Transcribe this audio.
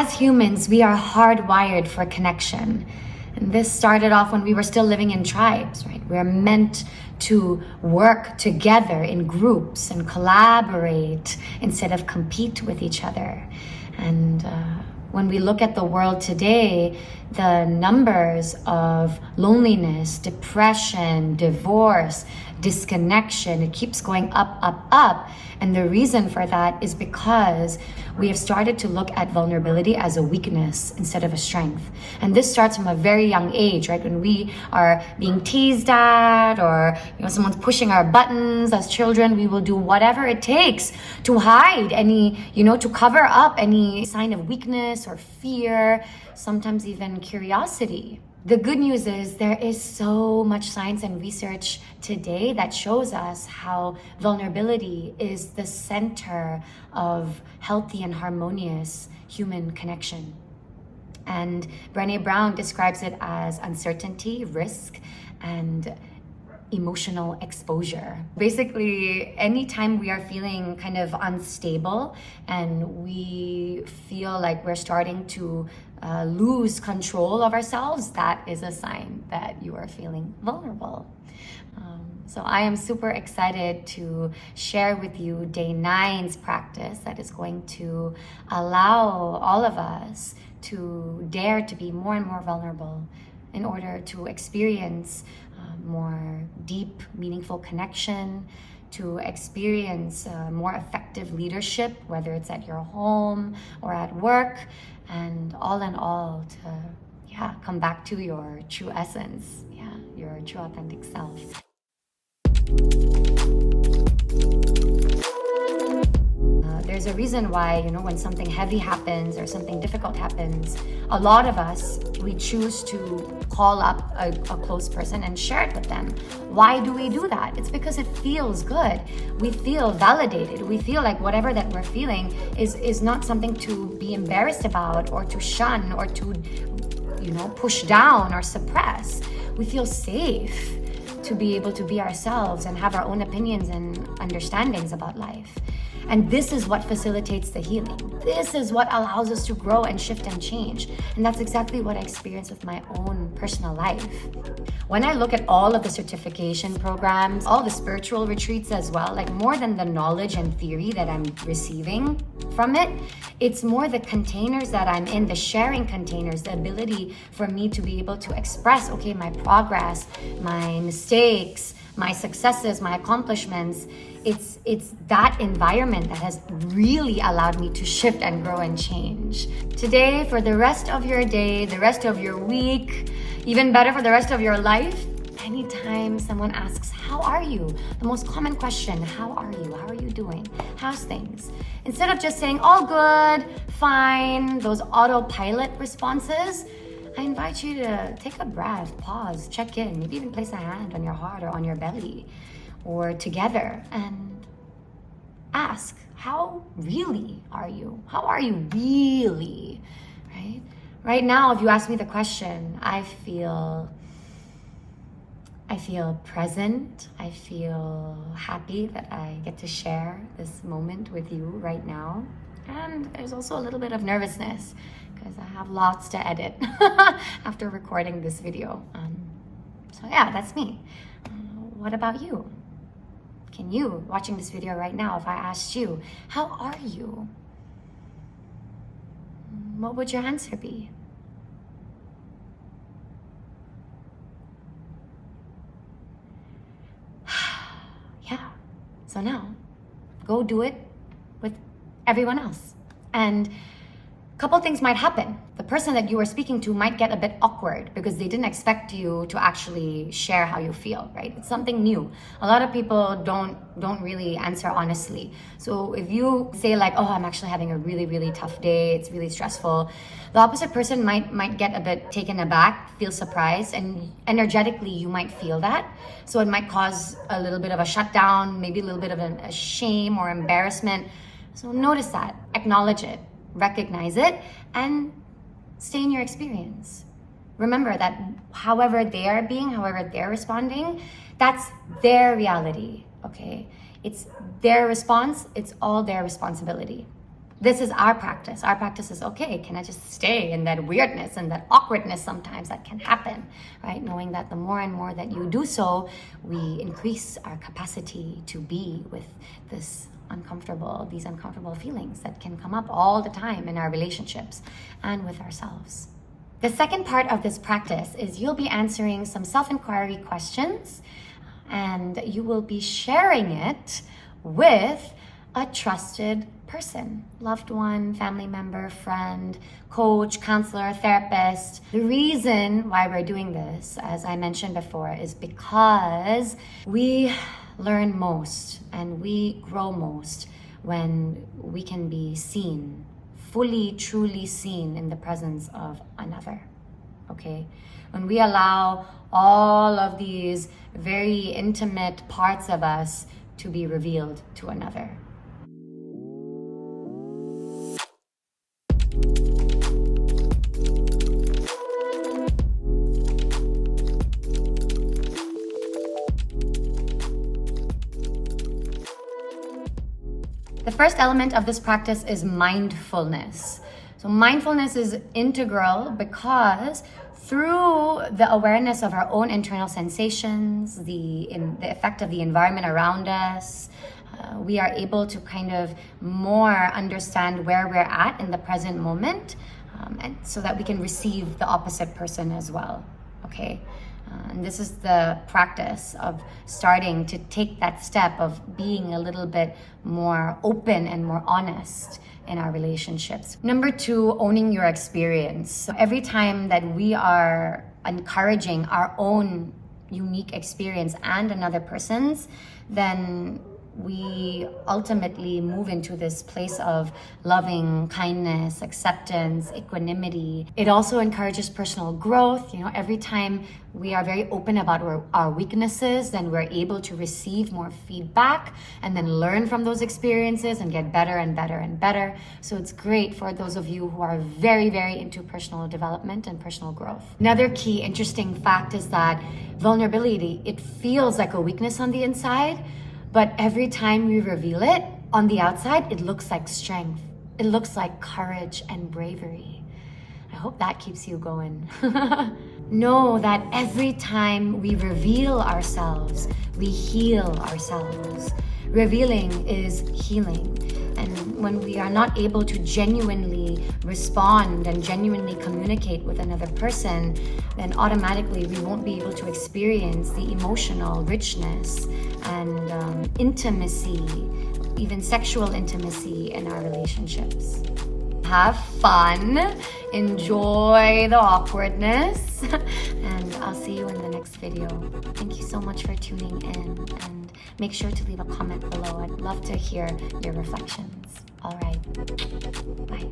As humans, we are hardwired for connection. And this started off when we were still living in tribes, right? We're meant to work together in groups and collaborate instead of compete with each other. And when we look at the world today, the numbers of loneliness, depression, divorce, disconnection, it keeps going up, up, up. And the reason for that is because we have started to look at vulnerability as a weakness instead of a strength. And this starts from a very young age, right? When we are being teased at, or someone's pushing our buttons as children, we will do whatever it takes to hide any, to cover up any sign of weakness or fear, sometimes even curiosity. The good news is there is so much science and research today that shows us how vulnerability is the center of healthy and harmonious human connection. And Brene Brown describes it as uncertainty, risk, and emotional exposure. Basically, anytime we are feeling kind of unstable and we feel like we're starting to lose control of ourselves, that is a sign that you are feeling vulnerable. So I am super excited to share with you day 9's practice that is going to allow all of us to dare to be more and more vulnerable in order to experience more deep, meaningful connection, to experience more effective leadership, whether it's at your home or at work, and all in all to come back to your true essence, your true authentic self. There's a reason why, when something heavy happens or something difficult happens, a lot of us, we choose to call up a close person and share it with them. Why do we do that? It's because it feels good. We feel validated. We feel like whatever that we're feeling is not something to be embarrassed about or to shun or to, push down or suppress. We feel safe to be able to be ourselves and have our own opinions and understandings about life. And this is what facilitates the healing. This is what allows us to grow and shift and change. And that's exactly what I experienced with my own personal life. When I look at all of the certification programs, all the spiritual retreats as well, like more than the knowledge and theory that I'm receiving from it, it's more the containers that I'm in, the sharing containers, the ability for me to be able to express, my progress, my mistakes, my successes, my accomplishments. It's that environment that has really allowed me to shift and grow and change. Today, for the rest of your day, the rest of your week, even better for the rest of your life, anytime someone asks, how are you? The most common question, how are you? How are you doing? How's things? Instead of just saying, all good, fine, those autopilot responses, I invite you to take a breath, pause, check in, maybe even place a hand on your heart or on your belly or together and ask, how really are you? How are you really, right? Right now, if you ask me the question, I feel present. I feel happy that I get to share this moment with you right now. And there's also a little bit of nervousness because I have lots to edit after recording this video. So that's me. What about you? Can you, watching this video right now, if I asked you, how are you? What would your answer be? So now, go do it with everyone else. And a couple things might happen. The person that you are speaking to might get a bit awkward because they didn't expect you to actually share how you feel, right? It's something new. A lot of people don't really answer honestly. So if you say like, oh, I'm actually having a really, really tough day, it's really stressful, the opposite person might get a bit taken aback, feel surprised, and energetically you might feel that. So it might cause a little bit of a shutdown, maybe a little bit of a shame or embarrassment. So notice that, acknowledge it, recognize it, and stay in your experience. Remember that however they're responding, that's their reality, okay? It's their response, it's all their responsibility. This is our practice. Our practice is, okay, can I just stay in that weirdness and that awkwardness sometimes that can happen, right? Knowing that the more and more that you do so, we increase our capacity to be with these uncomfortable feelings that can come up all the time in our relationships and with ourselves. The second part of this practice is you'll be answering some self-inquiry questions, and you will be sharing it with a trusted person, loved one, family member, friend, coach, counselor, therapist. The reason why we're doing this, as I mentioned before, is because we learn most and we grow most when we can be seen, fully, truly seen in the presence of another, okay? When we allow all of these very intimate parts of us to be revealed to another. The first element of this practice is mindfulness. So mindfulness is integral because through the awareness of our own internal sensations, the effect of the environment around us, we are able to kind of more understand where we're at in the present moment, and so that we can receive the opposite person as well, okay? And this is the practice of starting to take that step of being a little bit more open and more honest in our relationships. Number 2, owning your experience. So every time that we are encouraging our own unique experience and another person's, then we ultimately move into this place of loving kindness, acceptance, equanimity. It also encourages personal growth. You know, every time we are very open about our weaknesses, then we're able to receive more feedback and then learn from those experiences and get better and better and better. So it's great for those of you who are very, very into personal development and personal growth. Another key interesting fact is that vulnerability, it feels like a weakness on the inside, but every time we reveal it, on the outside, it looks like strength. It looks like courage and bravery. I hope that keeps you going. Know that every time we reveal ourselves, we heal ourselves. Revealing is healing. And when we are not able to genuinely respond and genuinely communicate with another person, then automatically we won't be able to experience the emotional richness and intimacy, even sexual intimacy in our relationships. Have fun, enjoy the awkwardness, and I'll see you in the next video. Thank you so much for tuning in, and make sure to leave a comment below. I'd love to hear your reflections. All right, bye.